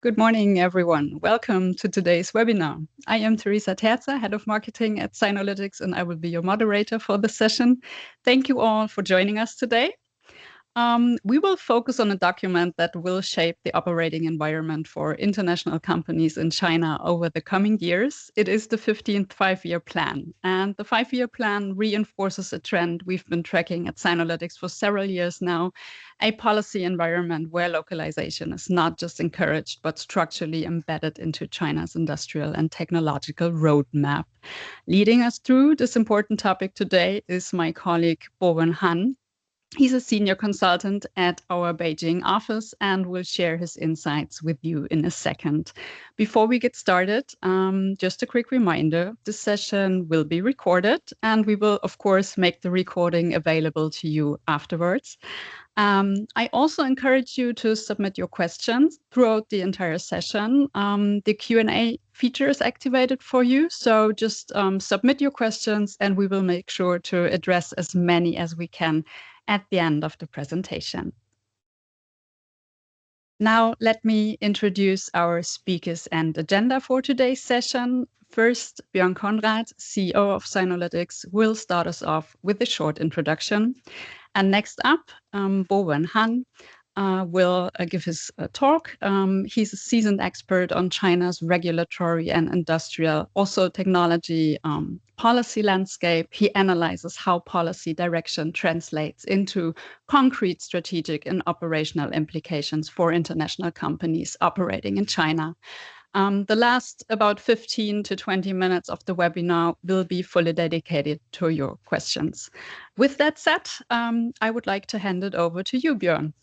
Good morning, everyone. Welcome to today's webinar. I am Teresa Terza, Head of Marketing at Sinolytics, and I will be your moderator for the session. Thank you all for joining us today. We will focus on a document that will shape the operating environment for international companies in China over the coming years. It is the 15th five-year plan, and the five-year plan reinforces a trend we've been tracking at Sinolytics for several years now, a policy environment where localization is not just encouraged, but structurally embedded into China's industrial and technological roadmap. Leading us through this important topic today is my colleague, Bowen Han. He's a senior consultant at our Beijing office and will share his insights with you in a second. Before we get started, just a quick reminder, this session will be recorded and we will, of course, make the recording available to you afterwards. I also encourage you to submit your questions throughout the entire session. The Q&A feature is activated for you, so just submit your questions and we will make sure to address as many as we can at the end of the presentation. Now, let me introduce our speakers and agenda for today's session. First, Björn Konrad, CEO of Sinolytics, will start us off with a short introduction. And next up, Bowen Han will give his talk. He's a seasoned expert on China's regulatory and industrial, also technology policy landscape. He analyzes how policy direction translates into concrete strategic and operational implications for international companies operating in China. The last about 15 to 20 minutes of the webinar will be fully dedicated to your questions. With that said, I would like to hand it over to you, Björn.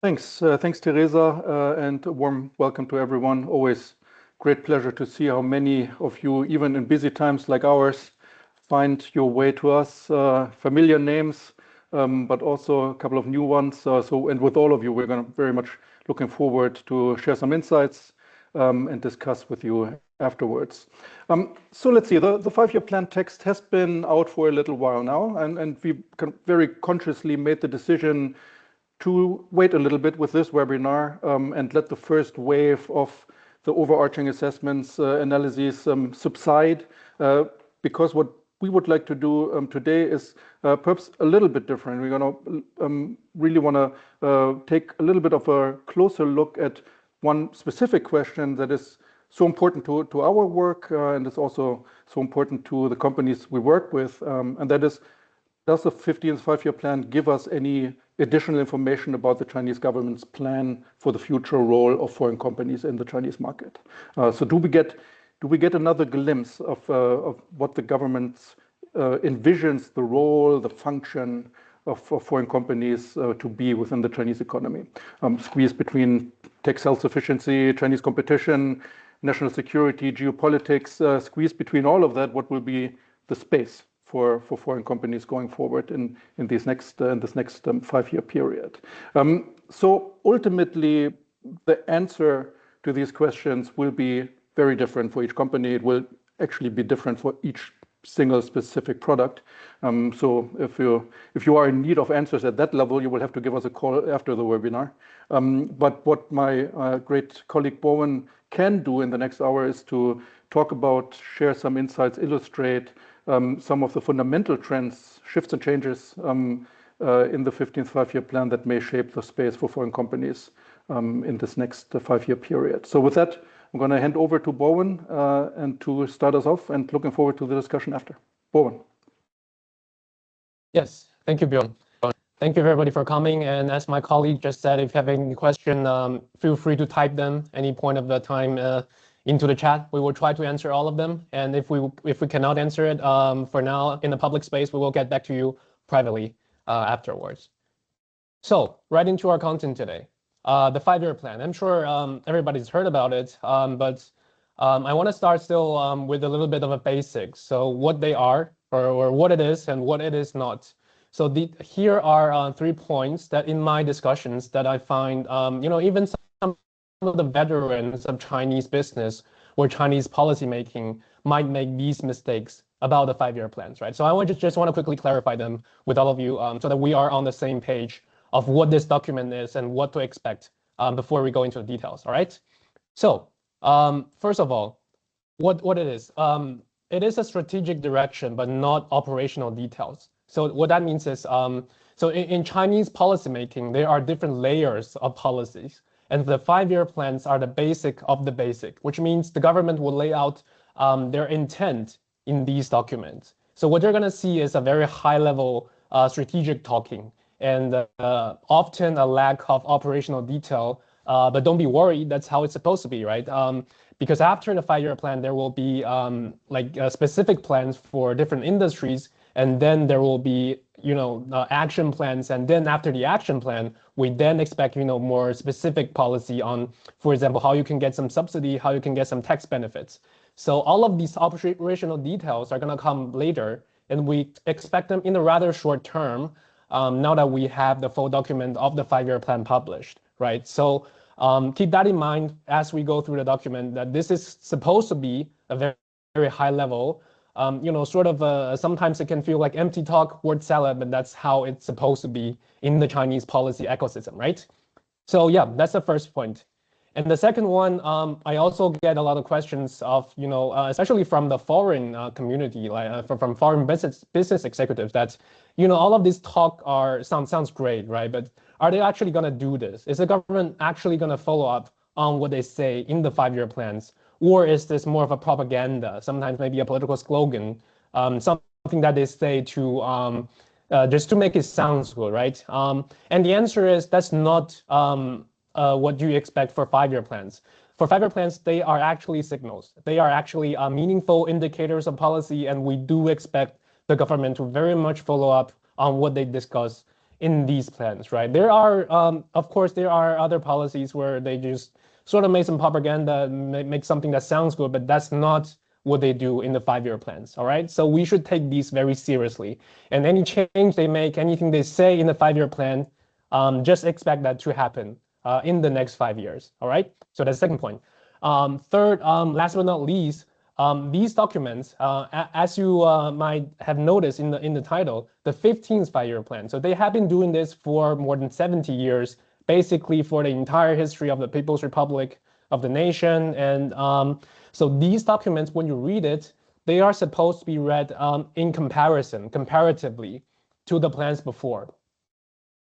Thanks, Teresa, and a warm welcome to everyone. Always great pleasure to see how many of you, even in busy times like ours, find your way to us. Familiar names, but also a couple of new ones. And with all of you, we're going to very much looking forward to share some insights and discuss with you afterwards. So let's see, the five-year plan text has been out for a little while now, and we very consciously made the decision to wait a little bit with this webinar and let the first wave of the overarching assessments analyses subside, because what we would like to do today is perhaps a little bit different. We're going to really want to take a little bit of a closer look at one specific question that is so important to our work and is also so important to the companies we work with, and that is, does the 15th five-year plan give us any additional information about the Chinese government's plan for the future role of foreign companies in the Chinese market? So do we get another glimpse of what the government envisions the role, the function of foreign companies to be within the Chinese economy? Squeeze between tech self-sufficiency, Chinese competition, national security, geopolitics, squeeze between all of that, what will be the space for foreign companies going forward in this next 5-year period? So ultimately, the answer to these questions will be very different for each company. It will actually be different for each single specific product. So if you are in need of answers at that level, you will have to give us a call after the webinar. But what my great colleague Bowen can do in the next hour is to talk about, share some insights, illustrate some of the fundamental trends, shifts and changes in the 15th five-year plan that may shape the space for foreign companies in this next 5-year period. So with that, I'm going to hand over to Bowen and to start us off, and looking forward to the discussion after. Bowen. Yes, thank you, Björn. Thank you, everybody, for coming. And as my colleague just said, if you have any question, feel free to type them any point of the time into the chat. We will try to answer all of them. And if we cannot answer it for now in the public space, we will get back to you privately afterwards. So right into our content today. The 5-year plan. I'm sure everybody's heard about it, but I want to start still with a little bit of a basics. So what they are, or what it is, and what it is not. So here are 3 points that in my discussions that I find, even some of the veterans of Chinese business or Chinese policymaking might make these mistakes about the 5-year plans, right? So I just want to quickly clarify them with all of you so that we are on the same page of what this document is and what to expect before we go into the details, all right? So first of all, what it is a strategic direction, but not operational details. So what that means is, so in Chinese policymaking, there are different layers of policies, and the 5-year plans are the basic of the basic, which means the government will lay out their intent in these documents. So what you're going to see is a very high-level strategic talking, and often a lack of operational detail. But don't be worried, that's how it's supposed to be, right? Because after the 5-year plan, there will be specific plans for different industries, and then there will be action plans, and then after the action plan, we then expect more specific policy on, for example, how you can get some subsidy, how you can get some tax benefits. So all of these operational details are going to come later, and we expect them in a rather short term. Now that we have the full document of the 5-year plan published, right? So keep that in mind as we go through the document, that this is supposed to be a very, very high level, sometimes it can feel like empty talk, word salad, but that's how it's supposed to be in the Chinese policy ecosystem, right? So yeah, that's the first point. And the second one, I also get a lot of questions of, especially from the foreign community, like from foreign business executives, that, all of this talk sounds great, right? But are they actually going to do this? Is the government actually going to follow up on what they say in the 5-year plans? Or is this more of a propaganda, sometimes maybe a political slogan, something that they say to just to make it sound good, right? And the answer is that's not what you expect for 5-year plans. For 5-year plans, they are actually signals. They are actually meaningful indicators of policy, and we do expect the government to very much follow up on what they discuss in these plans, right? There are, of course, there are other policies where they just sort of make some propaganda, make something that sounds good, but that's not what they do in the 5-year plans, all right? So we should take these very seriously. And any change they make, anything they say in the 5-year plan, just expect that to happen in the next 5 years, all right? So that's the second point. Third, last but not least, these documents, as you might have noticed in the title, the 15th 5-year plan. So they have been doing this for more than 70 years, basically for the entire history of the People's Republic of the nation. And so these documents, when you read it, they are supposed to be read in comparison, comparatively to the plans before,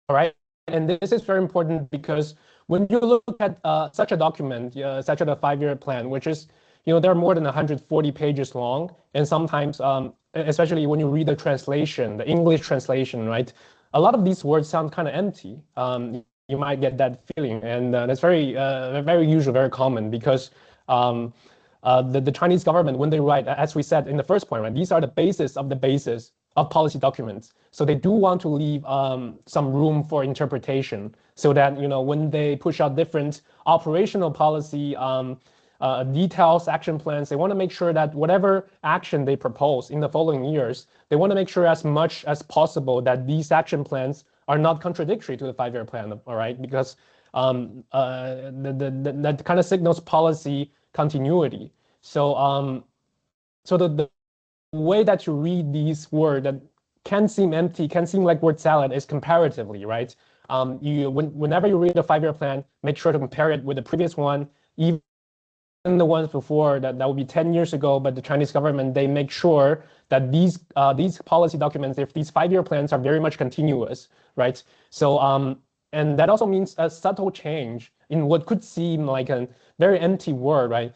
all right? And this is very important because when you look at such a document, such a 5-year plan, which is, they're more than 140 pages long, and sometimes, especially when you read the translation, the English translation, right? A lot of these words sound kind of empty. You might get that feeling, and that's very usual, very common, because the Chinese government, when they write, as we said in the first point, right, these are the basis of policy documents. So they do want to leave some room for interpretation, so that when they push out different operational policy details, action plans, they want to make sure that whatever action they propose in the following years, they want to make sure as much as possible that these action plans are not contradictory to the 5-year plan, all right? Because that kind of signals policy continuity. So so the way that you read these words that can seem empty, can seem like word salad, is comparatively, right? Whenever you read a 5-year plan, make sure to compare it with the previous one, even the ones before that would be 10 years ago. But the Chinese government, they make sure that these policy documents, if these 5-year plans, are very much continuous, right? So and that also means a subtle change in what could seem like a very empty word, right?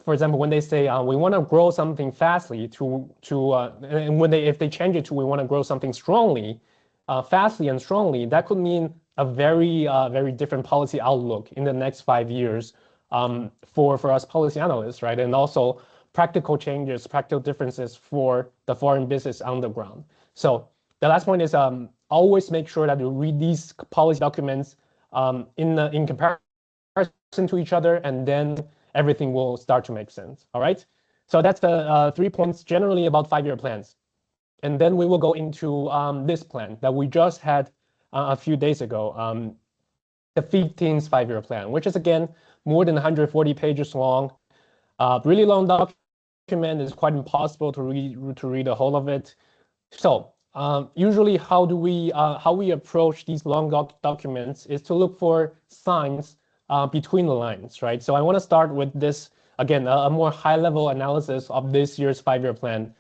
For example, when they say we want to grow something fastly and if they change it to we want to grow something strongly, fastly and strongly, that could mean a very different policy outlook in the next 5 years for us policy analysts, right? And also practical changes, practical differences for the foreign business on the ground. So the last point is always make sure that you read these policy documents in comparison to each other, and then everything will start to make sense, all right? So that's the 3 points generally about 5-year plans. And then we will go into this plan that we just had a few days ago, the 15th 5-year plan, which is, again, more than 140 pages long. Really long document. It's quite impossible to read the whole of it. So usually how we approach these long documents is to look for signs between the lines, right? So I want to start with this, again, a more high-level analysis of this year's 5-year plan,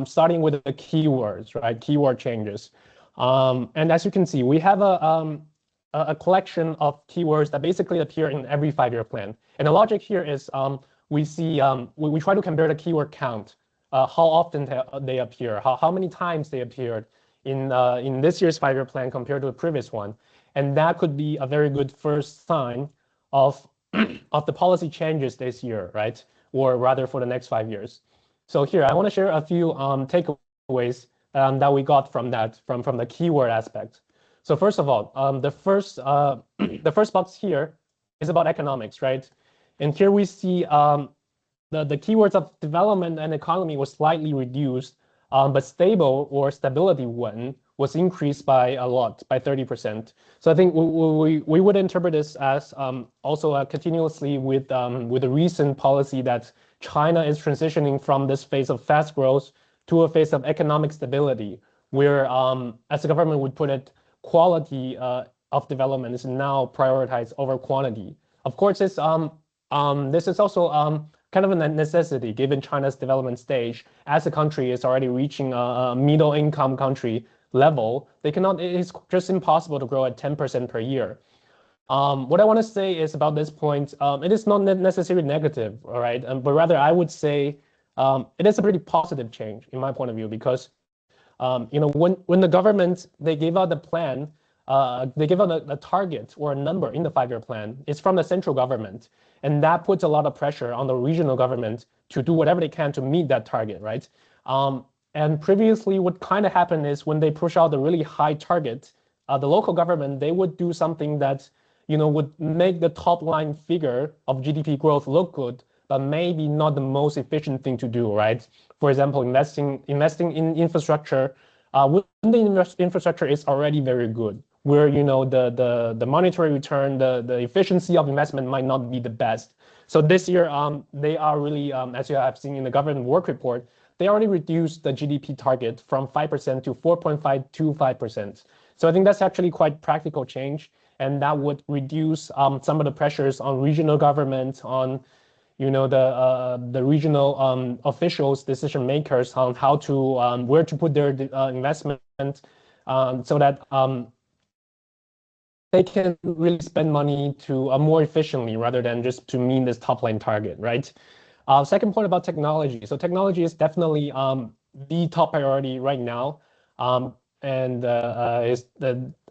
starting with the keywords, right? Keyword changes. And as you can see, we have a collection of keywords that basically appear in every 5-year plan. And the logic here is we try to compare the keyword count, how often they appear, how many times they appeared in this year's 5-year plan compared to the previous one. And that could be a very good first sign of the policy changes this year, right? Or rather for the next 5 years. So here, I want to share a few takeaways that we got from that, from the keyword aspect. So first of all, the first box here is about economics, right? And here we see the keywords of development and economy was slightly reduced, but stable or stability one was increased by a lot, by 30%. So I think we would interpret this as also continuously with the recent policy that China is transitioning from this phase of fast growth to a phase of economic stability, where, as the government would put it, quality of development is now prioritized over quantity. Of course, this is also kind of a necessity given China's development stage. As the country is already reaching a middle-income country level, it's just impossible to grow at 10% per year. What I want to say is about this point, it is not necessarily negative, all right? But rather, I would say it is a pretty positive change in my point of view, because when the government, they gave out the plan, they give out a target or a number in the 5-year plan. It's from the central government, and that puts a lot of pressure on the regional government to do whatever they can to meet that target, right? And previously, what kind of happened is when they push out the really high target, the local government, they would do something that would make the top line figure of GDP growth look good, but maybe not the most efficient thing to do, right? For example, investing in infrastructure, when the infrastructure is already very good, where the monetary return, the efficiency of investment might not be the best. So this year, they are really, as you have seen in the government work report, they already reduced the GDP target from 5% to 4.525%. So I think that's actually quite practical change, and that would reduce some of the pressures on regional government, on the regional officials, decision makers on how to where to put their investment, so that they can really spend money to more efficiently rather than just to meet this top line target, right? Second point about technology. So technology is definitely the top priority right now, and is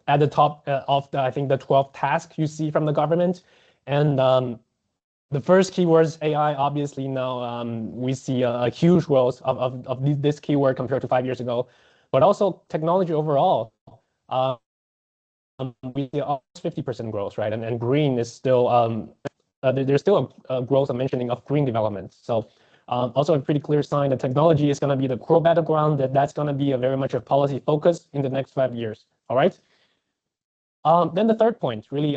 at the top of I think the 12th task you see from the government. And the first keywords, AI, obviously now we see a huge growth of this keyword compared to 5 years ago, but also technology overall. We see almost 50% growth, right? And green is still, there's still a growth of mentioning of green development. So also a pretty clear sign that technology is going to be the core battleground, that's going to be a very much a policy focus in the next 5 years, all right? Then the third point, really,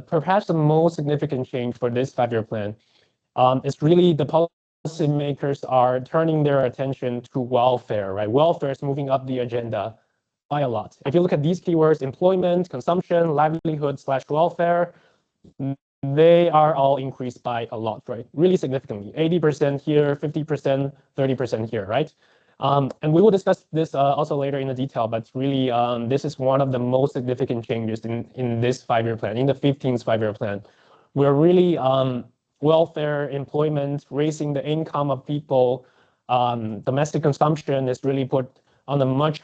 perhaps the most significant change for this 5-year plan is really the policymakers are turning their attention to welfare, right? Welfare is moving up the agenda by a lot. If you look at these keywords, employment, consumption, livelihood/welfare, they are all increased by a lot, right? Really significantly, 80% here, 50%, 30% here, right? And we will discuss this also later in the detail, but really, this is one of the most significant changes in this 5-year plan, in the 15th 5-year plan. We're really welfare, employment, raising the income of people, domestic consumption is really put on a much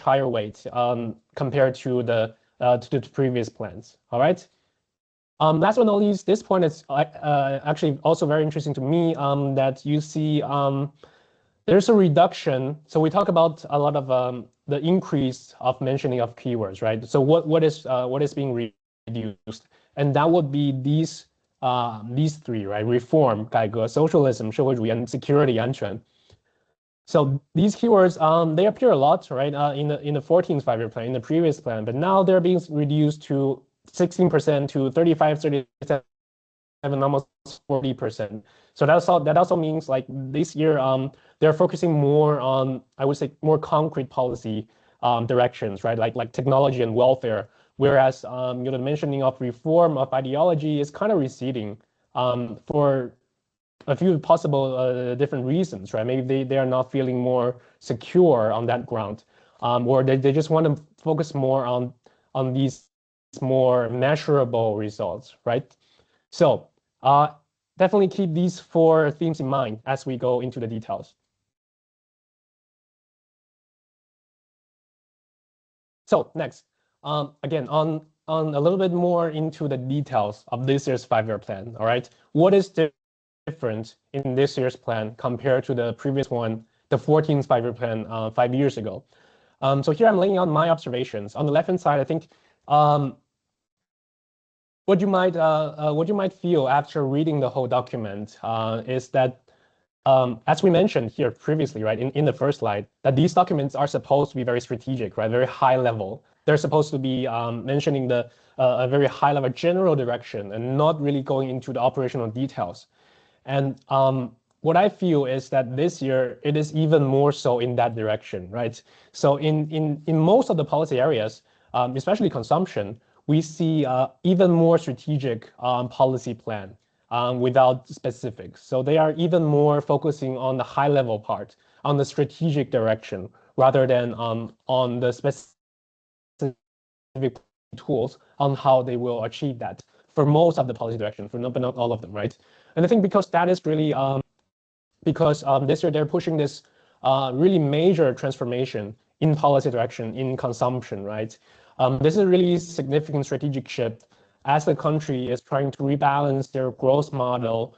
higher weight compared to the previous plans. All right. Last but not least, this point is actually also very interesting to me, that you see there's a reduction. So we talk about a lot of the increase of mentioning of keywords, right? So what is being reduced, and that would be these three, right? Reform, 改革, socialism, 社会主义, and security, 安全. So these keywords, they appear a lot, right? In the 14th 5-year plan, in the previous plan, but now they're being reduced to 16% to 35, 37, almost 40%. So that also means like this year, they're focusing more on, I would say, more concrete policy directions, right? Like technology and welfare whereas the mentioning of reform of ideology is kind of receding for a few possible different reasons, right? Maybe they are not feeling more secure on that ground, or they just want to focus more on these more measurable results, right? So definitely keep these 4 themes in mind as we go into the details. So next, again, on a little bit more into the details of this year's 5-year plan, all right? What is different in this year's plan compared to the previous one, the 14th 5-year plan 5 years ago? So here I'm laying out my observations. On the left-hand side, I think what you might feel after reading the whole document is that, as we mentioned here previously, right, in the first slide, that these documents are supposed to be very strategic, right, very high level. They're supposed to be mentioning a very high level general direction and not really going into the operational details. And what I feel is that this year it is even more so in that direction, right? So in most of the policy areas, especially consumption, we see even more strategic policy plan without specifics. So they are even more focusing on the high level part, on the strategic direction, rather than on the specific tools on how they will achieve that for most of the policy direction, but not all of them, right? And I think because that is really, because this year they're pushing this really major transformation in policy direction, in consumption, right? This is a really significant strategic shift as the country is trying to rebalance their growth model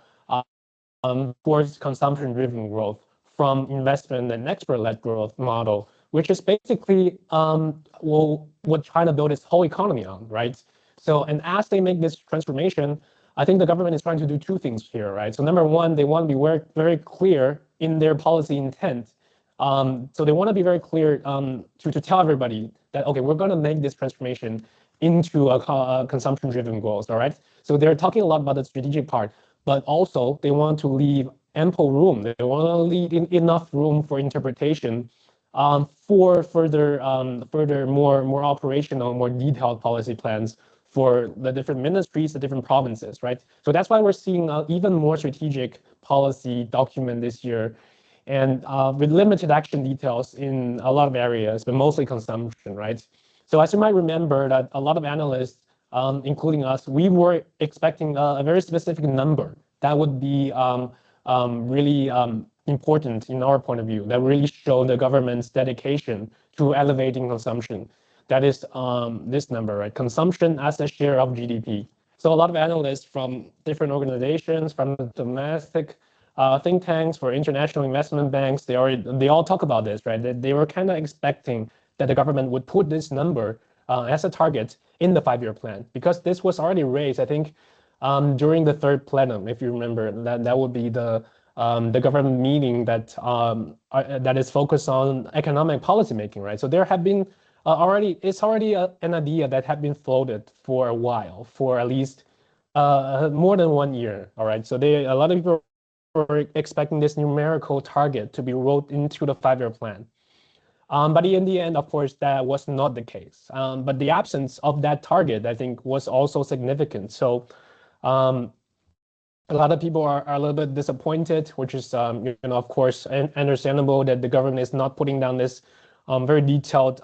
towards consumption-driven growth from investment and export-led growth model, which is basically what China built its whole economy on, right? So, and as they make this transformation, I think the government is trying to do 2 things here, right? So number one, they want to be very, very clear in their policy intent. So they want to be very clear to tell everybody that, okay, we're going to make this transformation into a consumption-driven growth, all right? So they're talking a lot about the strategic part, but also they want to leave ample room. They want to leave enough room for interpretation for further more operational, more detailed policy plans for the different ministries, the different provinces, right? So that's why we're seeing even more strategic policy document this year, and with limited action details in a lot of areas, but mostly consumption, right? So as you might remember, that a lot of analysts, including us, we were expecting a very specific number that would be really important in our point of view, that really show the government's dedication to elevating consumption. That is this number, right? Consumption as a share of GDP. So a lot of analysts from different organizations, from domestic think tanks, for international investment banks, they all talk about this, right? They were kind of expecting that the government would put this number as a target in the 5-year plan, because this was already raised, I think, during the 3rd plenum, if you remember. That would be the government meeting that is focused on economic policy making, right? So there have been it's already an idea that had been floated for a while, for at least more than 1 year, all right? So a lot of people were expecting this numerical target to be wrote into the 5-year plan. But in the end, of course, that was not the case. But the absence of that target, I think, was also significant. So a lot of people are a little bit disappointed, which is, of course, understandable that the government is not putting down this very detailed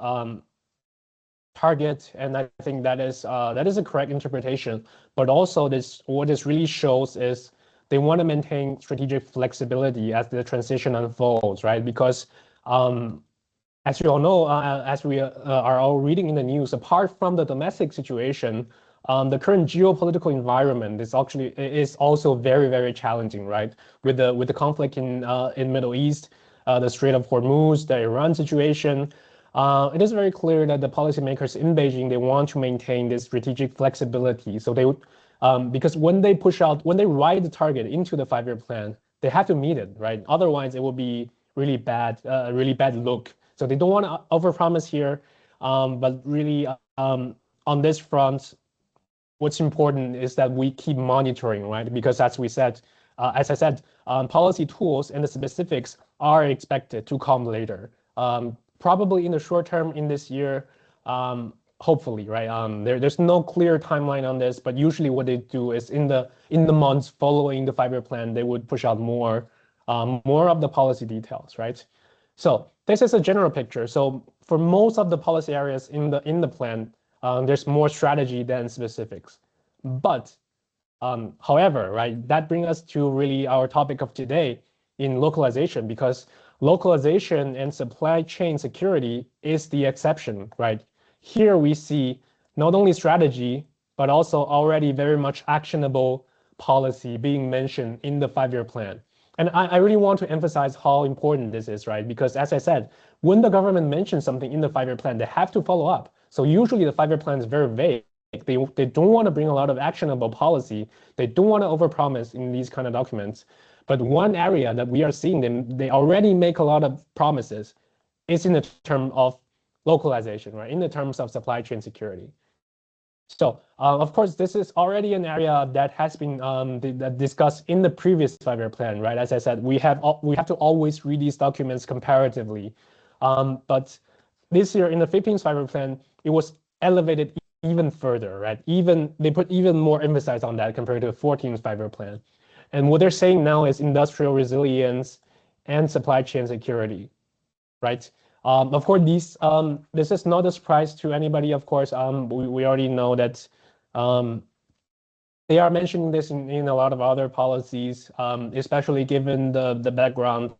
target, and I think that is a correct interpretation. But also, what this really shows is they want to maintain strategic flexibility as the transition unfolds, right? Because as you all know, as we are all reading in the news, apart from the domestic situation, the current geopolitical environment is also very, very challenging, right? With the conflict in Middle East, the Strait of Hormuz, the Iran situation. It is very clear that the policymakers in Beijing, they want to maintain this strategic flexibility. So they would, because when they write the target into the 5-year plan, they have to meet it, right? Otherwise, it will be really bad look. So they don't want to overpromise here, but really on this front, what's important is that we keep monitoring, right? Because as I said, policy tools and the specifics are expected to come later. Probably in the short term in this year, hopefully, right? There's no clear timeline on this, but usually what they do is in the months following the 5-year plan, they would push out more of the policy details, right? So this is a general picture. So for most of the policy areas in the plan, there's more strategy than specifics. But however, right, that brings us to really our topic of today in localization, because localization and supply chain security is the exception, right? Here we see not only strategy, but also already very much actionable policy being mentioned in the 5-year plan. And I really want to emphasize how important this is, right? Because as I said, when the government mentions something in the 5-year plan, they have to follow up. So usually the 5-year plan is very vague. They don't want to bring a lot of actionable policy. They don't want to overpromise in these kind of documents. But one area that we are seeing them, they already make a lot of promises, is in the term of localization, right? In the terms of supply chain security. So of course, this is already an area that has been discussed in the previous 5-year plan, right? As I said, we have to always read these documents comparatively. But this year in the 15th 5-year plan, it was elevated even further, right? They put even more emphasis on that compared to the 14th 5-year plan. And what they're saying now is industrial resilience and supply chain security, right? Of course, this is not a surprise to anybody, of course. We already know that they are mentioning this in a lot of other policies, especially given the background,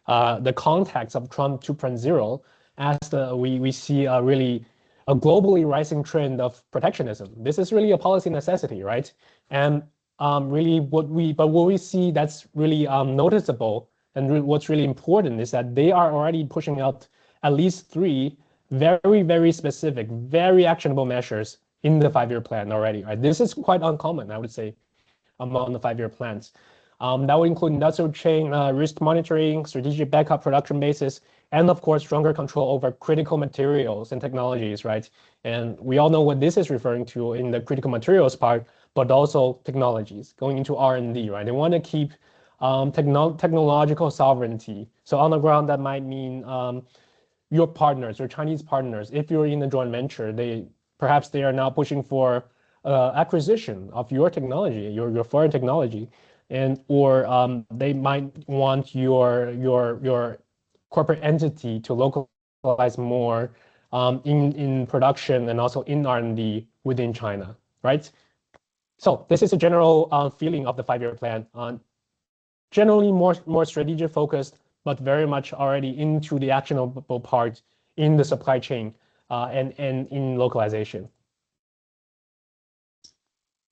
the context of Trump 2.0, as we see really a globally rising trend of protectionism. This is really a policy necessity, right? And really what we see that's really noticeable and what's really important is that they are already pushing out at least 3 very, very specific, very actionable measures in the 5-year plan already, right? This is quite uncommon, I would say, among the 5-year plans. That would include industrial chain risk monitoring, strategic backup production bases, and of course, stronger control over critical materials and technologies, right? And we all know what this is referring to in the critical materials part, but also technologies, going into R&D, right? They want to keep technological sovereignty. So on the ground, that might mean your partners, your Chinese partners, if you're in a joint venture, perhaps they are now pushing for acquisition of your technology, your foreign technology, or they might want your corporate entity to localize more in production and also in R&D within China, right? So this is a general feeling of the 5-year plan. Generally more strategic focused, but very much already into the actionable part in the supply chain and in localization.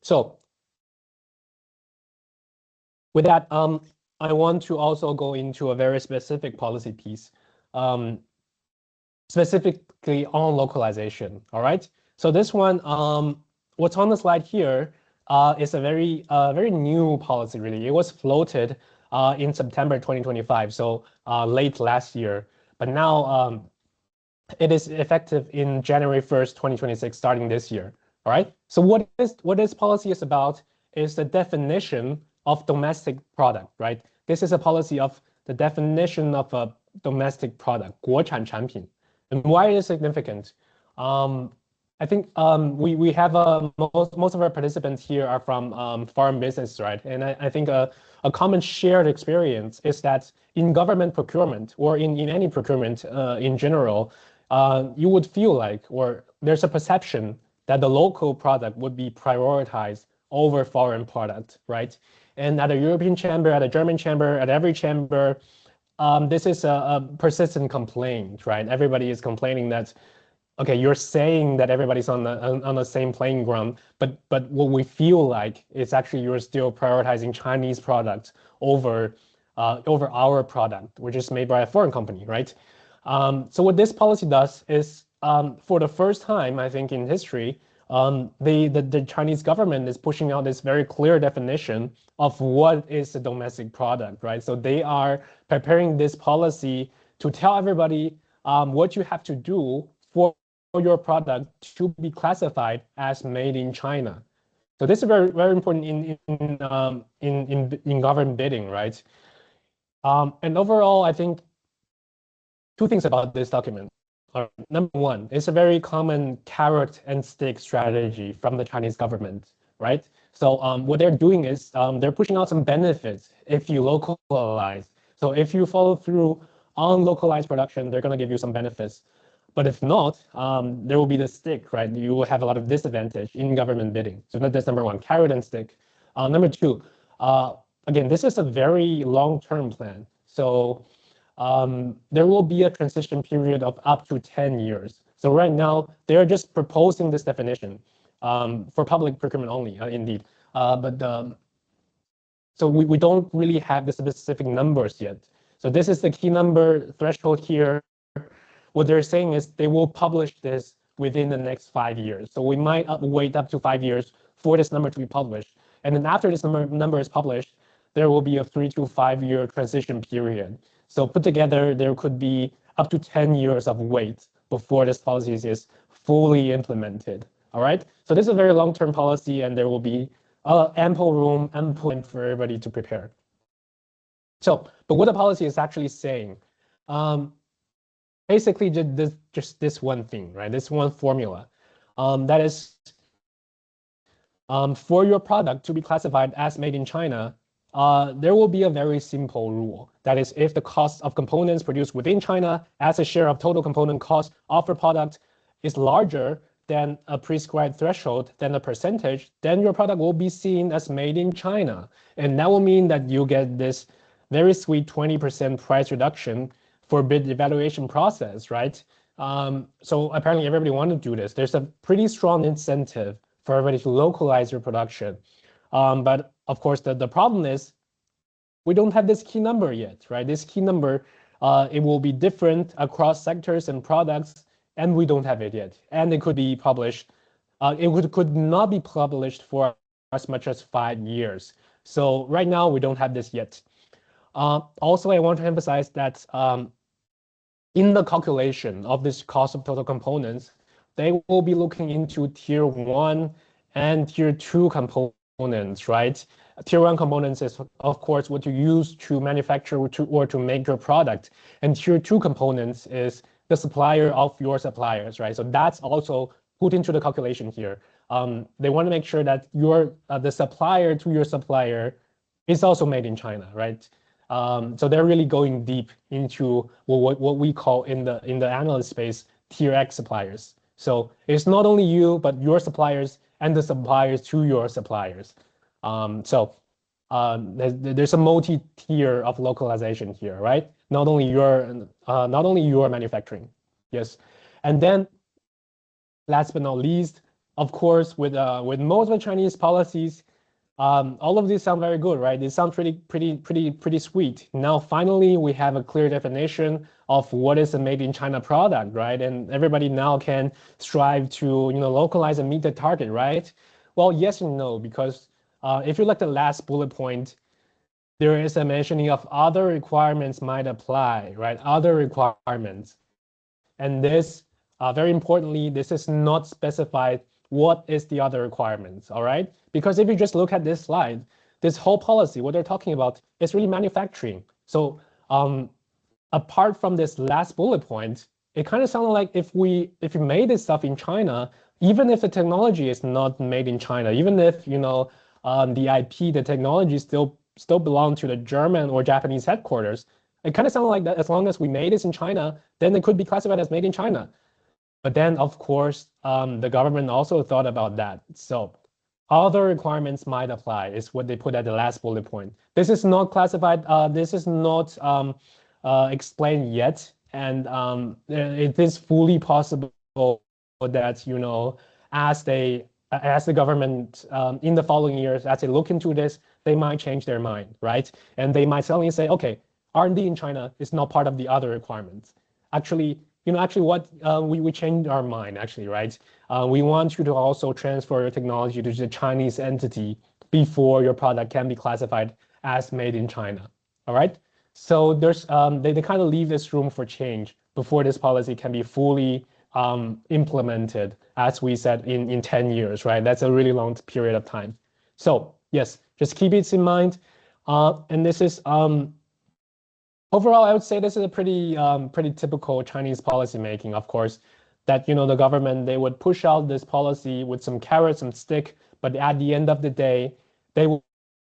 So with that, I want to also go into a very specific policy piece, specifically on localization. All right. So this one, what's on the slide here is a very new policy. Really, it was floated in September 2025, so late last year. But now it is effective in January 1st, 2026, starting this year. All right. So what this policy is about is the definition of domestic product, right? This is a policy of the definition of a domestic product, 国产产品. And why it is significant? I think we have most of our participants here are from foreign business, right? And I think a common shared experience is that in government procurement or in any procurement in general, you would feel like, or there's a perception that the local product would be prioritized over foreign product, right? And at a European chamber, at a German chamber, at every chamber, this is a persistent complaint, right? Everybody is complaining that, okay, you're saying that everybody's on the same playing ground, but what we feel like is actually you're still prioritizing Chinese products over our product, which is made by a foreign company, right? So what this policy does is, for the first time, I think in history, the Chinese government is pushing out this very clear definition of what is a domestic product, right? So they are preparing this policy to tell everybody what you have to do for your product to be classified as made in China. So this is very, very important in government bidding, right? And overall, I think 2 things about this document. Number one, it's a very common carrot and stick strategy from the Chinese government, right? So what they're doing is they're pushing out some benefits if you localize. So if you follow through on localized production, they're going to give you some benefits. But if not, there will be the stick, right? You will have a lot of disadvantage in government bidding. So that's number one, carrot and stick. Number two, again, this is a very long-term plan. So there will be a transition period of up to 10 years. So right now, they're just proposing this definition for public procurement only, indeed. So we don't really have the specific numbers yet. So this is the key number threshold here. What they're saying is they will publish this within the next 5 years. So we might wait up to 5 years for this number to be published. And then after this number is published, there will be a 3 to 5 year transition period. So put together, there could be up to 10 years of wait before this policy is fully implemented. All right. So this is a very long-term policy, and there will be ample room, ample time for everybody to prepare. So, but what the policy is actually saying, basically just this one thing, right? This one formula, that is, for your product to be classified as made in China, there will be a very simple rule. That is, if the cost of components produced within China as a share of total component cost of a product is larger than a prescribed threshold, than a percentage, then your product will be seen as made in China. And that will mean that you get this very sweet 20% price reduction for bid evaluation process, right? So apparently everybody wants to do this. There's a pretty strong incentive for everybody to localize your production. But of course, the problem is we don't have this key number yet, right? This key number, it will be different across sectors and products, and we don't have it yet. And it could be published, it could not be published for as much as 5 years. So right now, we don't have this yet. Also, I want to emphasize that in the calculation of this cost of total components, they will be looking into tier 1 and tier 2 components, right? Tier 1 components is, of course, what you use to manufacture or to make your product. And tier 2 components is the supplier of your suppliers, right? So that's also put into the calculation here. They want to make sure that the supplier to your supplier is also made in China, right? So they're really going deep into what we call in the analyst space tier X suppliers. So it's not only you, but your suppliers and the suppliers to your suppliers. So there's a multi-tier of localization here, right? Not only your manufacturing, yes. And then, last but not least, of course, with most of the Chinese policies, all of these sound very good, right? They sound pretty sweet. Now, finally, we have a clear definition of what is a made in China product, right? And everybody now can strive to, localize and meet the target, right? Well, yes and no, because if you look at the last bullet point, there is a mentioning of other requirements might apply, right? Other requirements. And this, very importantly, this is not specified what is the other requirements, all right? Because if you just look at this slide, this whole policy, what they're talking about is really manufacturing. So apart from this last bullet point, it kind of sounded like if you made this stuff in China, even if the technology is not made in China, even if the IP, the technology still belong to the German or Japanese headquarters, it kind of sounded like that as long as we made this in China, then it could be classified as made in China. But then, of course, the government also thought about that. So other requirements might apply is what they put at the last bullet point. This is not classified. This is not explained yet. And it is fully possible that, as the government in the following years, as they look into this, they might change their mind, right? And they might suddenly say, okay, R&D in China is not part of the other requirements. Actually, what we changed our mind, actually, right? We want you to also transfer your technology to the Chinese entity before your product can be classified as made in China, all right? So there's they kind of leave this room for change before this policy can be fully implemented, as we said, in 10 years, right? That's a really long period of time. So yes, just keep it in mind. And this is Overall, I would say this is a pretty typical Chinese policy making, of course, that the government, they would push out this policy with some carrots and stick, but at the end of the day, they will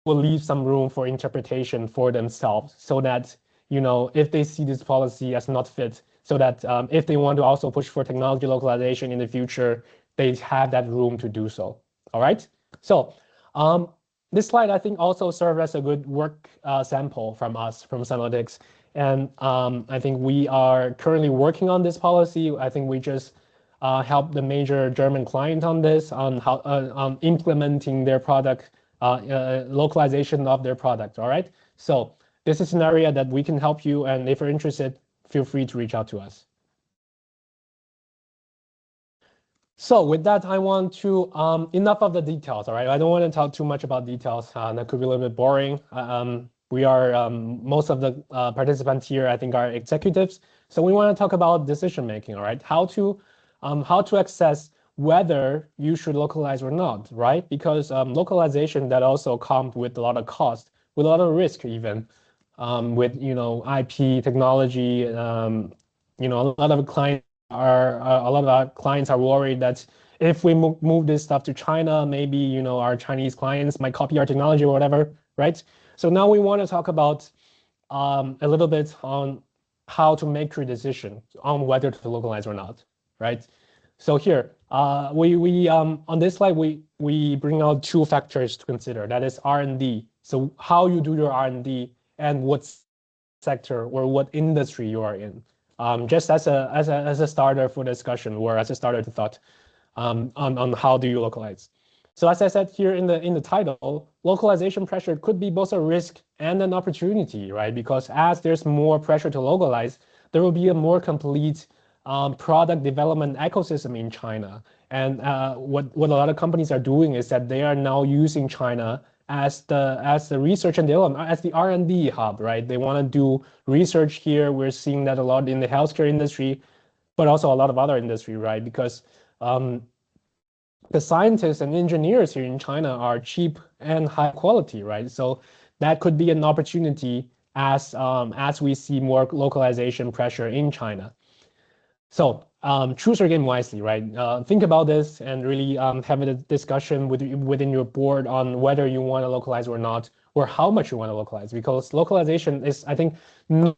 leave some room for interpretation for themselves, so that if they see this policy as not fit, so that if they want to also push for technology localization in the future, they have that room to do so. All right. So this slide, I think, also serves as a good work sample from us, from Sinolytics. And I think we are currently working on this policy. I think we just helped the major German client on this, on how on implementing their product, localization of their product. All right. So this is an area that we can help you. And if you're interested, feel free to reach out to us. So with that, I want to, enough of the details, all right? I don't want to talk too much about details. That could be a little bit boring. We are, most of the participants here, I think, are executives. So we want to talk about decision-making, all right? How to assess whether you should localize or not, right? Because localization, that also comes with a lot of cost, with a lot of risk even, with, IP technology, a lot of clients a lot of our clients are worried that if we move this stuff to China, maybe our Chinese clients might copy our technology or whatever, right? So now we want to talk about a little bit on how to make your decision on whether to localize or not, right? So here, on this slide, we bring out two factors to consider. That is R&D. So how you do your R&D and what sector or what industry you are in. Just as a starter for discussion, or as a starter to thought on how do you localize. So as I said here in the title, localization pressure could be both a risk and an opportunity, right? Because as there's more pressure to localize, there will be a more complete product development ecosystem in China. And what a lot of companies are doing is that they are now using China as the research and development, as the R&D hub, right? They want to do research here. We're seeing that a lot in the healthcare industry, but also a lot of other industry, right? Because the scientists and engineers here in China are cheap and high quality, right? So that could be an opportunity as we see more localization pressure in China. So choose your game wisely, right? Think about this and really have a discussion within your board on whether you want to localize or not, or how much you want to localize, because localization is, I think, not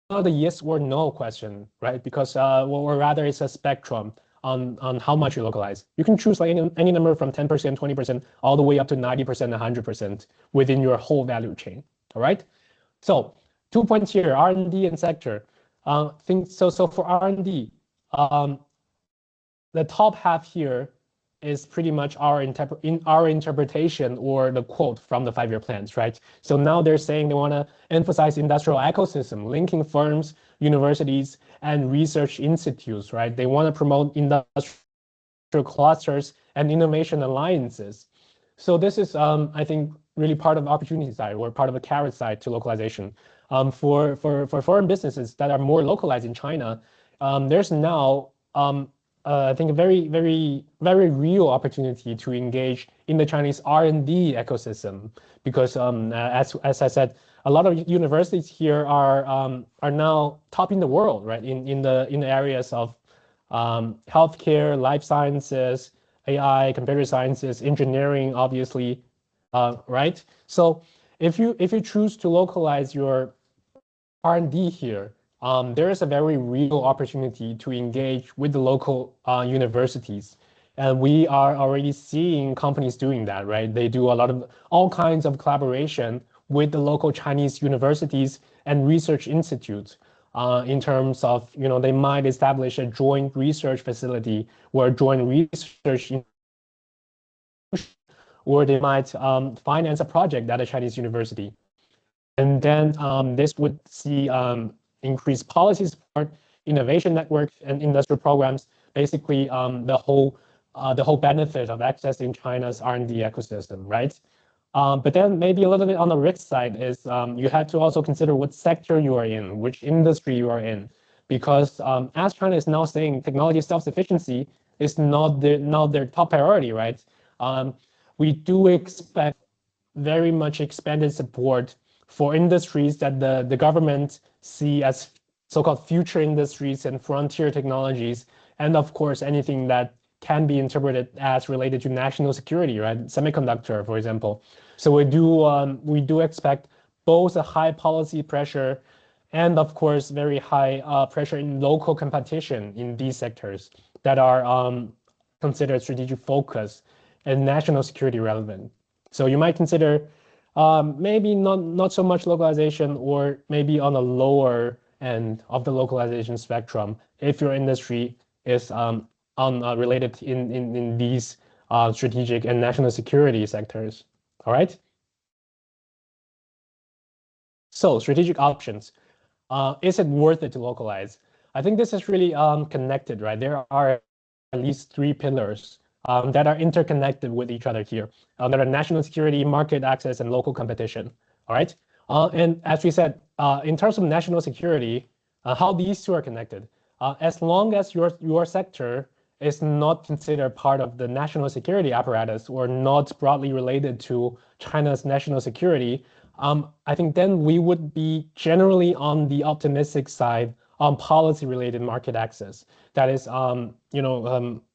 a yes or no question, right? Because or rather it's a spectrum on how much you localize. You can choose like any number from 10%, 20%, all the way up to 90%, 100% within your whole value chain, all right? So 2 points here, R&D and sector. So for R&D, the top half here is pretty much our interpretation or the quote from the 5-year plans, right? So now they're saying they want to emphasize industrial ecosystem, linking firms, universities, and research institutes, right? They want to promote industrial clusters and innovation alliances. So this is, I think, really part of the opportunity side, or part of the carrot side to localization. For foreign businesses that are more localized in China, there's now I think a very, very, very real opportunity to engage in the Chinese R&D ecosystem, because as I said, a lot of universities here are now top in the world, right? In the areas of healthcare, life sciences, AI, computer sciences, engineering, obviously, right? So if you choose to localize your R&D here, there is a very real opportunity to engage with the local universities. And we are already seeing companies doing that, right? They do all kinds of collaboration with the local Chinese universities and research institutes in terms of, they might establish a joint research facility or a joint research, or they might finance a project at a Chinese university. And then this would see increased policy support, innovation networks, and industrial programs. Basically, the whole benefit of accessing China's R&D ecosystem, right? But then maybe a little bit on the risk side is you have to also consider what sector you are in, which industry you are in, because as China is now saying, technology self-sufficiency is not their top priority, right? We do expect very much expanded support for industries that the government see as so-called future industries and frontier technologies, and of course, anything that can be interpreted as related to national security, right? Semiconductor, for example. So we do expect both a high policy pressure and of course, very high pressure in local competition in these sectors that are considered strategic focus and national security relevant. So you might consider maybe not so much localization, or maybe on a lower end of the localization spectrum if your industry is related in these strategic and national security sectors. All right. So strategic options. Is it worth it to localize? I think this is really connected, right? There are at least three pillars that are interconnected with each other here. There are national security, market access, and local competition. All right. And as we said, in terms of national security, how these two are connected. As long as your sector is not considered part of the national security apparatus or not broadly related to China's national security, I think then we would be generally on the optimistic side on policy-related market access. That is,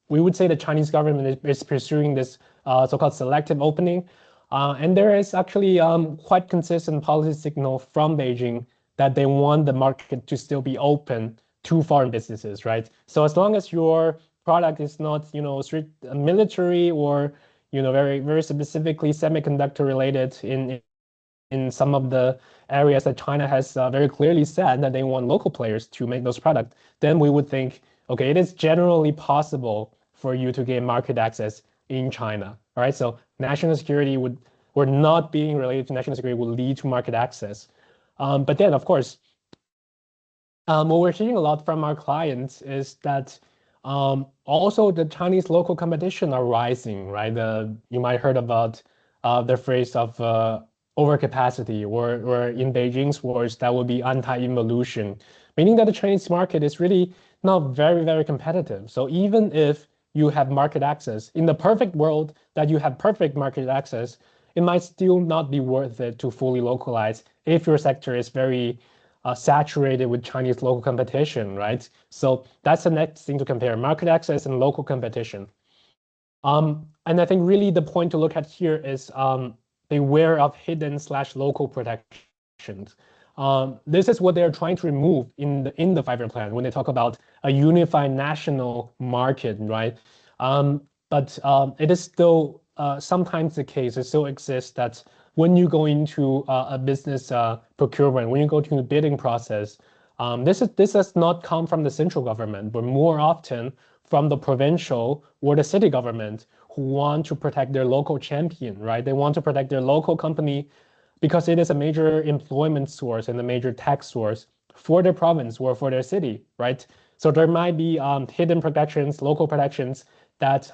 we would say the Chinese government is pursuing this so-called selective opening. And there is actually quite consistent policy signal from Beijing that they want the market to still be open to foreign businesses, right? So as long as your product is not, strict military or, very, very specifically semiconductor related in some of the areas that China has very clearly said that they want local players to make those products, then we would think, okay, it is generally possible for you to gain market access in China. All right, so national security or not being related to national security will lead to market access. But then, of course, what we're hearing a lot from our clients is that also the Chinese local competition are rising, right? You might heard about the phrase of overcapacity, or in Beijing's words, that would be anti-involution, meaning that the Chinese market is really not very, very competitive. So even if you have market access, in the perfect world that you have perfect market access, it might still not be worth it to fully localize if your sector is very saturated with Chinese local competition, right? So that's the next thing to compare, market access and local competition. And I think really the point to look at here is beware of hidden/local protections. This is what they're trying to remove in the 5-year plan when they talk about a unified national market, right? But it is still sometimes the case, it still exists that when you go into a business procurement, when you go to the bidding process, this has not come from the central government, but more often from the provincial or the city government who want to protect their local champion, right? They want to protect their local company because it is a major employment source and a major tax source for their province or for their city, right? So there might be hidden protections, local protections that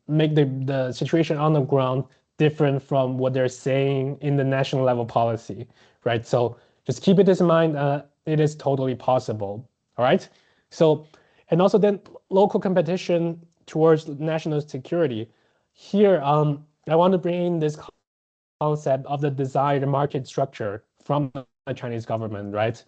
make the situation on the ground different from what they're saying in the national level policy, right? So just keep this in mind. It is totally possible, all right? So, and also then local competition towards national security. Here, I want to bring in this concept of the desired market structure from the Chinese government, right?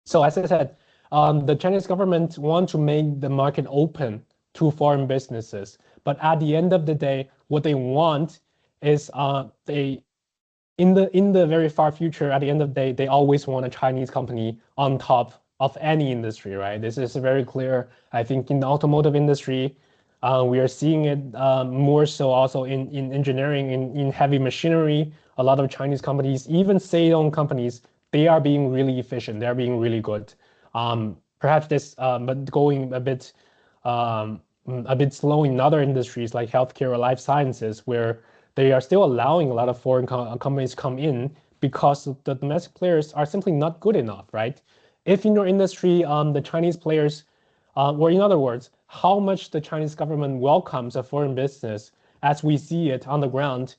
So as I said, the Chinese government want to make the market open to foreign businesses, but at the end of the day, what they want is in the very far future, at the end of the day, they always want a Chinese company on top of any industry, right? This is very clear. I think in the automotive industry, we are seeing it more so also in engineering, in heavy machinery. A lot of Chinese companies, even state-owned companies, they are being really efficient. They're being really good. Perhaps this, but going a bit slow in other industries like healthcare or life sciences, where they are still allowing a lot of foreign companies come in because the domestic players are simply not good enough, right? If in your industry, the Chinese players, or in other words, how much the Chinese government welcomes a foreign business as we see it on the ground,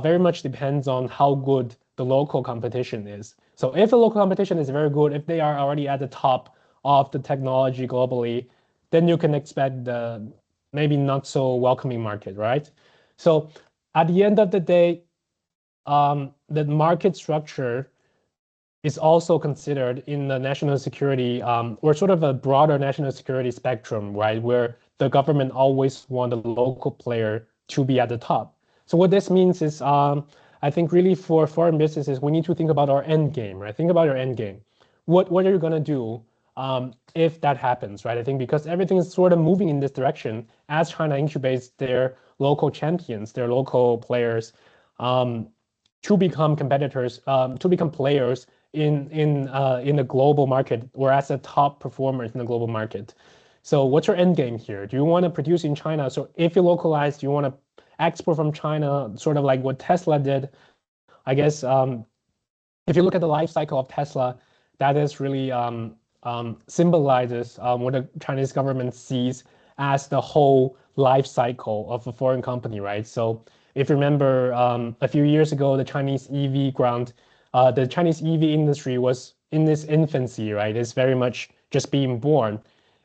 very much depends on how good the local competition is. So if the local competition is very good, if they are already at the top of the technology globally, then you can expect the maybe not so welcoming market, right? So at the end of the day, the market structure is also considered in the national security or sort of a broader national security spectrum, right? Where the government always want the local player to be at the top. So what this means is, I think really for foreign businesses, we need to think about our end game, right? Think about your end game. What are you gonna do if that happens, right? I think because everything is sort of moving in this direction as China incubates their local champions, their local players, to become competitors, to become players in the global market or as a top performers in the global market. So what's your end game here? Do you want to produce in China? So if you localize, do you want to export from China, sort of like what Tesla did? I guess if you look at the life cycle of Tesla, that is really symbolizes what the Chinese government sees as the whole life cycle of a foreign company, right? So if you remember a few years ago, the Chinese EV industry was in its infancy, right? It's very much just being born.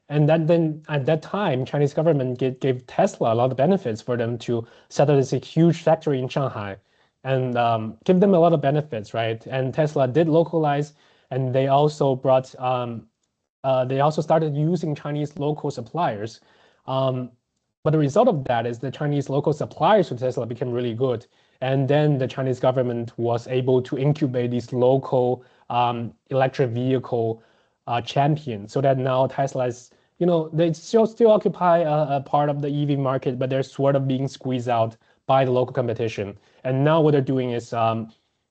And then at that time, Chinese government gave Tesla a lot of benefits for them to set up this huge factory in Shanghai and give them a lot of benefits, right? And Tesla did localize, and they also brought, they also started using Chinese local suppliers. But the result of that is the Chinese local suppliers to Tesla became really good. And then the Chinese government was able to incubate these local electric vehicle champions, so that now Tesla is, they still occupy a part of the EV market, but they're sort of being squeezed out by the local competition. And now what they're doing is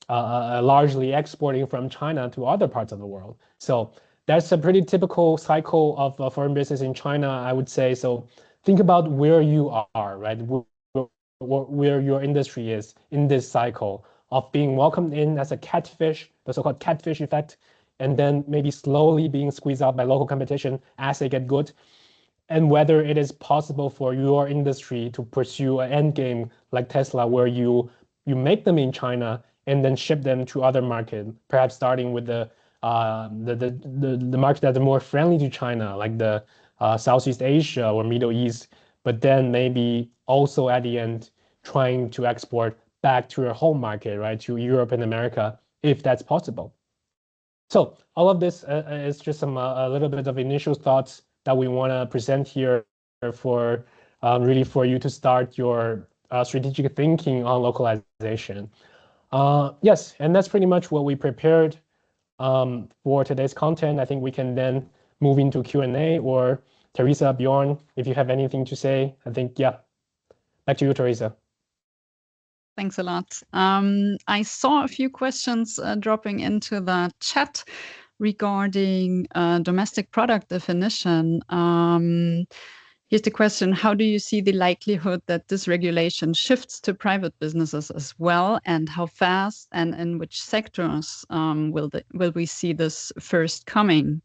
largely exporting from China to other parts of the world. So that's a pretty typical cycle of foreign business in China, I would say. So think about where you are, right? Where your industry is in this cycle of being welcomed in as a catfish, the so-called catfish effect, and then maybe slowly being squeezed out by local competition as they get good, and whether it is possible for your industry to pursue an end game like Tesla, where you make them in China and then ship them to other markets, perhaps starting with the market that are more friendly to China, like the Southeast Asia or Middle East, but then maybe also at the end trying to export back to your home market, right, to Europe and America, if that's possible. So all of this is just a little bit of initial thoughts that we want to present here for really for you to start your strategic thinking on localization. Yes, and that's pretty much what we prepared for today's content. I think we can then move into Q&A, or Teresa, Bjorn, if you have anything to say. I think, yeah, back to you, Teresa. Thanks a lot. I saw a few questions dropping into the chat regarding domestic product definition. Here's the question: how do you see the likelihood that this regulation shifts to private businesses as well, and how fast and in which sectors will we see this first coming?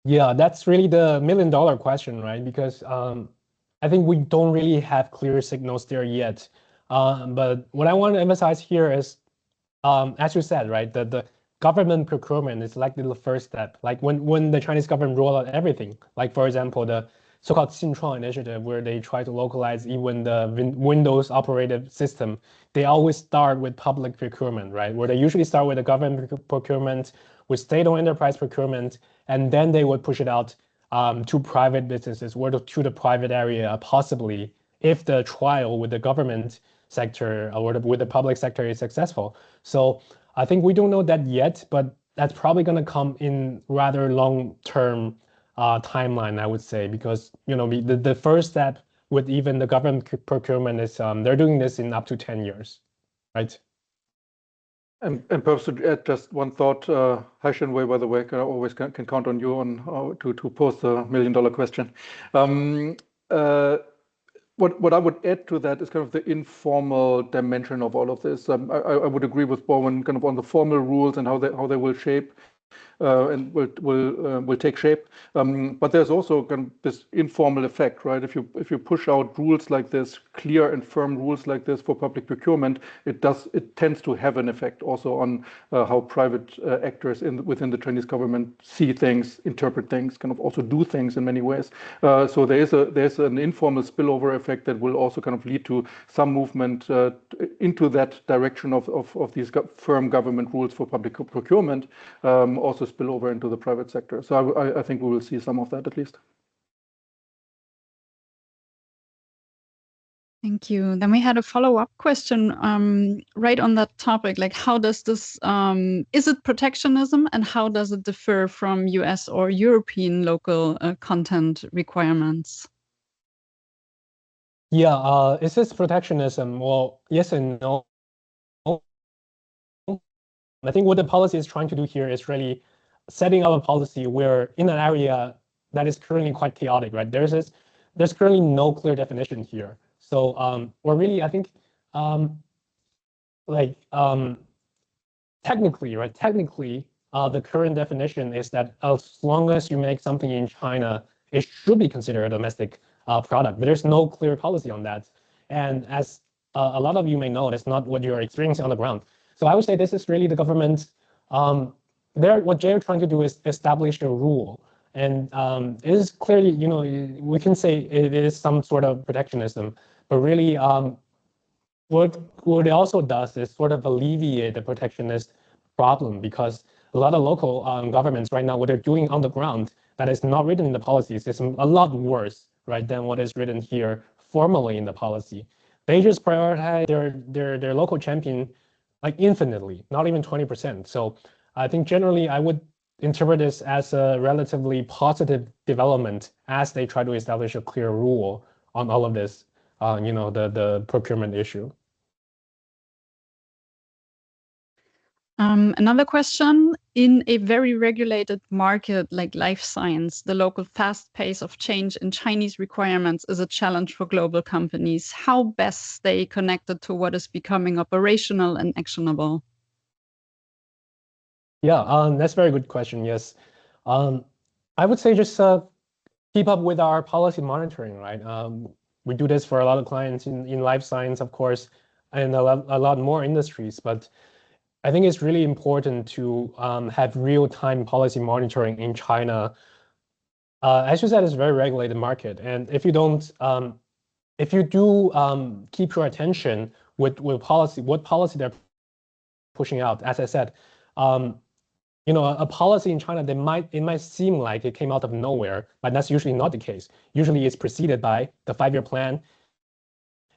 Yeah, that's really the million-dollar question, right? Because I think we don't really have clear signals there yet. But what I want to emphasize here is, as you said, right, the government procurement is likely the first step. Like when the Chinese government roll out everything, like for example, the so-called Xinchuang initiative, where they try to localize even the Windows operating system, they always start with public procurement, right? Where they usually start with the government procurement, with state-owned enterprise procurement, and then they would push it out to private businesses or to the private area, possibly, if the trial with the government sector or with the public sector is successful. So I think we don't know that yet, but that's probably going to come in rather long-term timeline, I would say, because the first step with even the government procurement is they're doing this in up to 10 years, right? And perhaps to add just one thought, Hai Shenwei, by the way, I always can count on you on to pose the million-dollar question. What I would add to that is kind of the informal dimension of all of this. I would agree with Bowen kind of on the formal rules and how they will shape. and will take shape. But there's also kind of this informal effect, right? If you push out rules like this, clear and firm rules like this for public procurement, it tends to have an effect also on how private actors within the Chinese government see things, interpret things, kind of also do things in many ways. So there's an informal spillover effect that will also kind of lead to some movement into that direction of these firm government rules for public procurement, also spill over into the private sector. So I think we will see some of that at least. Thank you. Then we had a follow-up question right on that topic. Like, how does this, is it protectionism, and how does it differ from US or European local content requirements? Yeah, is this protectionism? Well, yes and no. I think what the policy is trying to do here is really setting up a policy where in an area that is currently quite chaotic, right? There's currently no clear definition here. So, or really, I think, technically, right? Technically, the current definition is that as long as you make something in China, it should be considered a domestic product. But there's no clear policy on that. And as a lot of you may know, that's not what you're experiencing on the ground. So I would say this is really the government. What they're trying to do is establish a rule. And it is clearly, we can say it is some sort of protectionism, but really what it also does is sort of alleviate the protectionist problem, because a lot of local governments right now, what they're doing on the ground that is not written in the policies is a lot worse, right, than what is written here formally in the policy. They just prioritize their local champion like infinitely, not even 20%. So I think generally I would interpret this as a relatively positive development as they try to establish a clear rule on all of this, the procurement issue. Another question, in a very regulated market like life science, the local fast pace of change in Chinese requirements is a challenge for global companies. How best stay connected to what is becoming operational and actionable? Yeah, that's a very good question. Yes. I would say just keep up with our policy monitoring, right? We do this for a lot of clients in life science, of course, and a lot more industries. But I think it's really important to have real-time policy monitoring in China. As you said, it's a very regulated market, and if you don't, if you do keep your attention with policy, what policy they're pushing out, as I said, a policy in China, it might seem like it came out of nowhere, but that's usually not the case. Usually it's preceded by the 5-year plan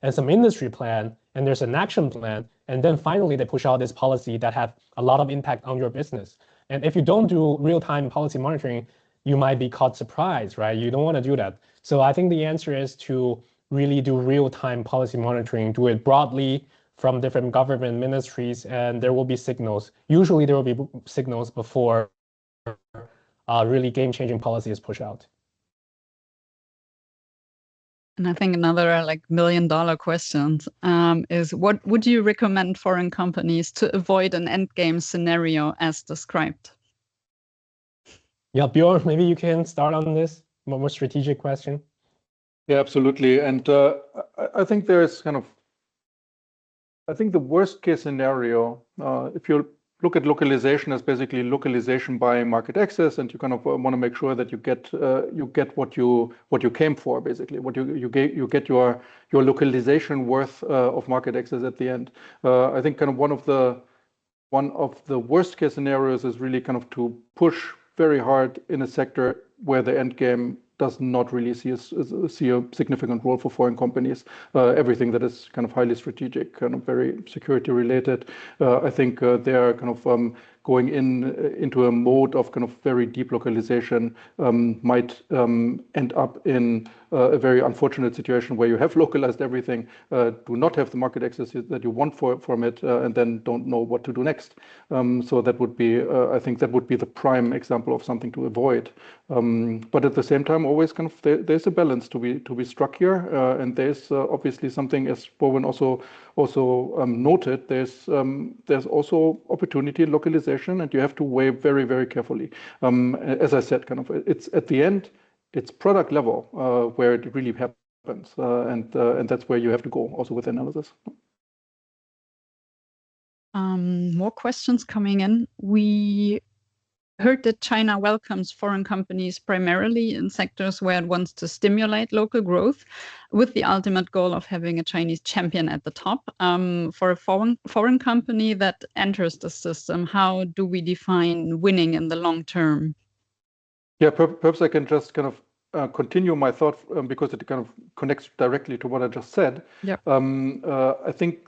and some industry plan, and there's an action plan, and then finally they push out this policy that have a lot of impact on your business. And if you don't do real-time policy monitoring, you might be caught surprised, right? You don't want to do that. So I think the answer is to really do real-time policy monitoring, do it broadly from different government ministries, and there will be signals. Usually there will be signals before really game-changing policy is pushed out. And I think another like $1 million question is, what would you recommend foreign companies to avoid an endgame scenario as described? Yeah, Björn, maybe you can start on this more strategic question. Yeah, absolutely. And I think there's I think the worst case scenario, if you look at localization as basically localization by market access, and you kind of want to make sure that you get what you came for, basically what you get your localization worth of market access at the end. I think kind of one of the worst case scenarios is really kind of to push very hard in a sector where the end game does not really see a significant role for foreign companies. Everything that is kind of highly strategic, kind of very security related. I think they are kind of going into a mode of kind of very deep localization might end up in a very unfortunate situation where you have localized everything, do not have the market access that you want from it, and then don't know what to do next. So that would be, I think that would be the prime example of something to avoid. But at the same time, always kind of there's a balance to be struck here, and there's obviously something, as Bowen also also noted, there's also opportunity in localization, and you have to weigh very, very carefully. As I said, kind of, it's at the end, it's product level where it really happens, and that's where you have to go also with analysis. More questions coming in. We heard that China welcomes foreign companies primarily in sectors where it wants to stimulate local growth, with the ultimate goal of having a Chinese champion at the top. For a foreign company that enters the system, how do we define winning in the long term? Yeah, perhaps I can just kind of continue my thought because it kind of connects directly to what I just said. Yep. I think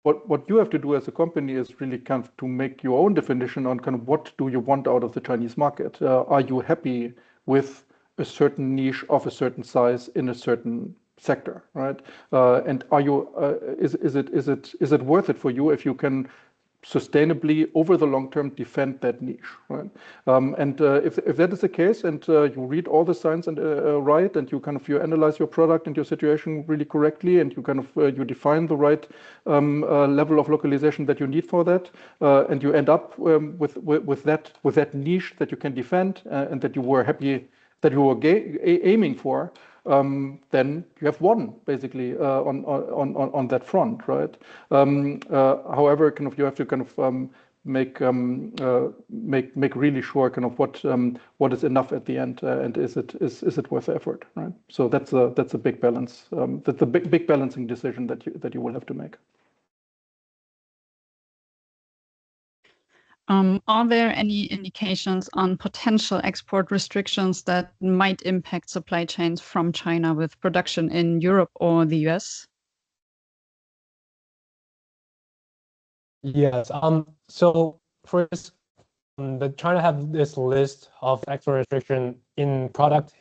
what you have to do as a company is really kind of to make your own definition on kind of what do you want out of the Chinese market. Are you happy with a certain niche of a certain size in a certain sector, right? And are you is it worth it for you if you can sustainably over the long term defend that niche, right? And if that is the case, and you read all the signs and right, and you analyze your product and your situation really correctly, and you kind of you define the right level of localization that you need for that, and you end up with that niche that you can defend and that you were happy that you were aiming for. Then you have won basically on that front, right? However, kind of you have to kind of make really sure kind of what is enough at the end, and is it worth the effort, right? So that's a big balance. That's a big balancing decision that you will have to make. Are there any indications on potential export restrictions that might impact supply chains from China with production in Europe or the US? Yes. So first, China have this list of export restriction in product,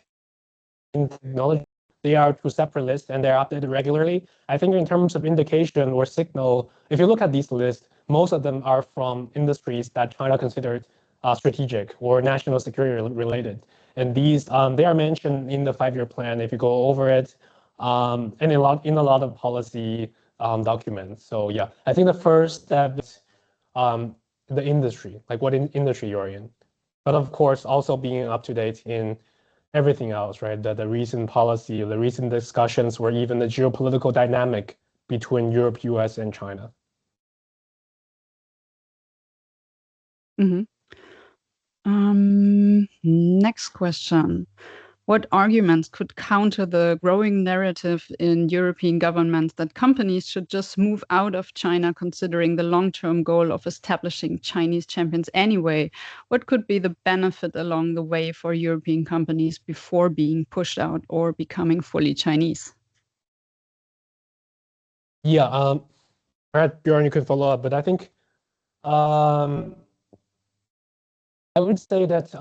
in technology. They are two separate lists and they're updated regularly. I think in terms of indication or signal, if you look at these lists, most of them are from industries that China considered strategic or national security related. And these, they are mentioned in the 5-year plan if you go over it, and in a lot of policy documents. So yeah, I think the first step is the industry, like what industry you're in. But of course, also being up to date in everything else, right? The recent policy, the recent discussions, or even the geopolitical dynamic between Europe, US, and China. Mm-hmm. Next question. What arguments could counter the growing narrative in European governments that companies should just move out of China, considering the long-term goal of establishing Chinese champions anyway? What could be the benefit along the way for European companies before being pushed out or becoming fully Chinese? Yeah, perhaps Bjorn, you can follow up, but I think I would say that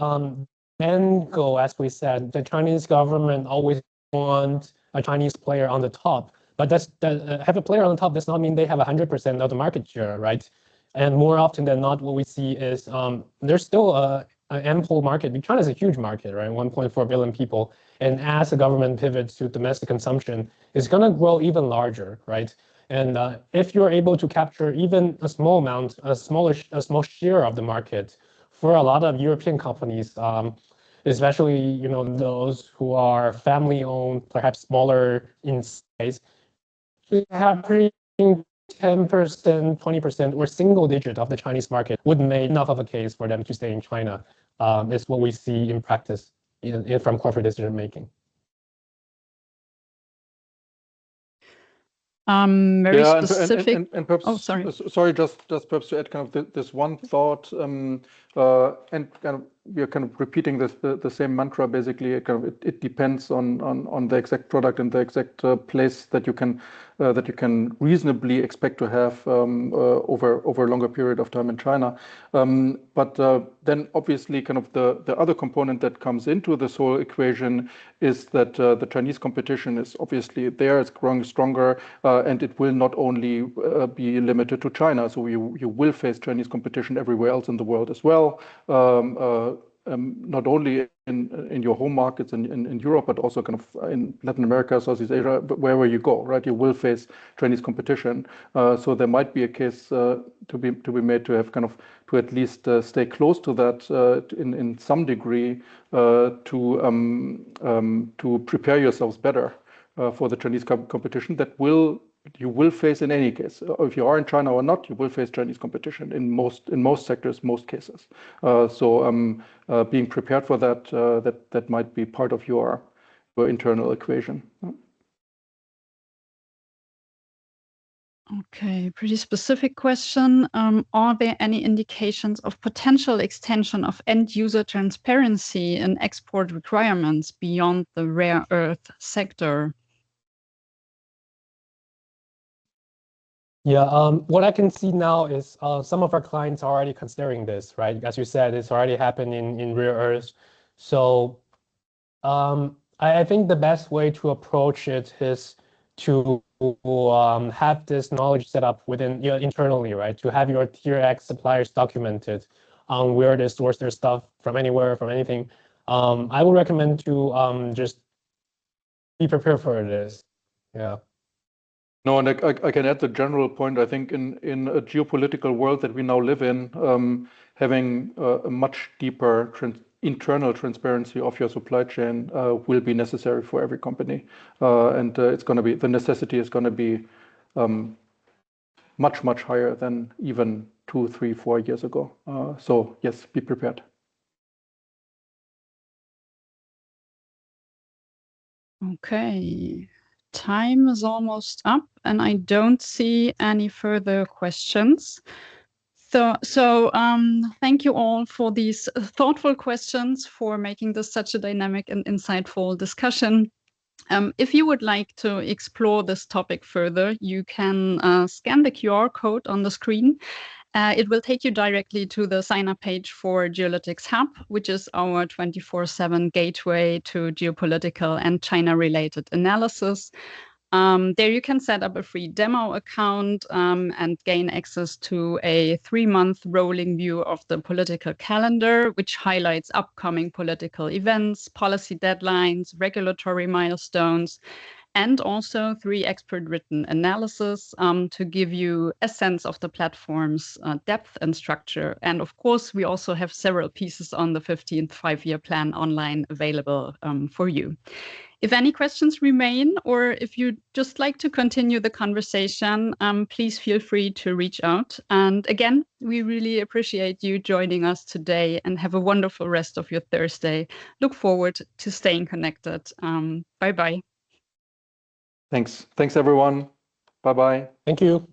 end goal, as we said, the Chinese government always wants a Chinese player on the top, but have a player on the top does not mean they have 100% of the market share, right? And more often than not, what we see is there's still an ample market. China is a huge market, right? 1.4 billion people, and as the government pivots to domestic consumption, it's going to grow even larger, right? And if you're able to capture even a small amount, a small share of the market, for a lot of European companies, especially those who are family-owned, perhaps smaller in size, capturing 10%, 20%, or single digit of the Chinese market would make enough of a case for them to stay in China. Is what we see in practice from corporate decision making. Very specific. And perhaps, oh, sorry. Sorry, just perhaps to add kind of this one thought, and kind of we are kind of repeating the same mantra. Basically, it depends on the exact product and the exact place that you can reasonably expect to have over a longer period of time in China. But then obviously, kind of the other component that comes into this whole equation is that the Chinese competition is obviously there. It's growing stronger, and it will not only be limited to China. So you will face Chinese competition everywhere else in the world as well. not only in your home markets in Europe, but also kind of in Latin America, Southeast Asia, wherever you go, right? You will face Chinese competition. So there might be a case to be made to have kind of to at least stay close to that in some degree to prepare yourselves better for the Chinese competition that you will face in any case. If you are in China or not, you will face Chinese competition in most sectors, most cases. So being prepared for that might be part of your internal equation. Okay, pretty specific question. Are there any indications of potential extension of end-user transparency and export requirements beyond the rare earth sector? Yeah, what I can see now is some of our clients are already considering this, right? As you said, it's already happened in rare earths. So I think the best way to approach it is to have this knowledge set up within internally, right? To have your tier X suppliers documented on where they source their stuff from anywhere, from anything. I would recommend to just be prepared for this. Yeah. No, and I can add the general point. I think in a geopolitical world that we now live in, having a much deeper internal transparency of your supply chain will be necessary for every company, and it's going to be the necessity is going to be much higher than even 2, 3, 4 years ago. So yes, be prepared. Okay. Time is almost up, and I don't see any further questions. So thank you all for these thoughtful questions, for making this such a dynamic and insightful discussion. If you would like to explore this topic further, you can scan the QR code on the screen. It will take you directly to the sign-up page for Geolytics Hub, which is our 24/7 gateway to geopolitical and China-related analysis. There you can set up a free demo account and gain access to a 3-month rolling view of the political calendar, which highlights upcoming political events, policy deadlines, regulatory milestones, and also 3 expert-written analysis to give you a sense of the platform's depth and structure. And of course, we also have several pieces on the 15th five-year plan online available for you. If any questions remain, or if you'd just like to continue the conversation, please feel free to reach out. And again, we really appreciate you joining us today, and have a wonderful rest of your Thursday. Look forward to staying connected. Bye-bye. Thanks everyone. Bye-bye. Thank you.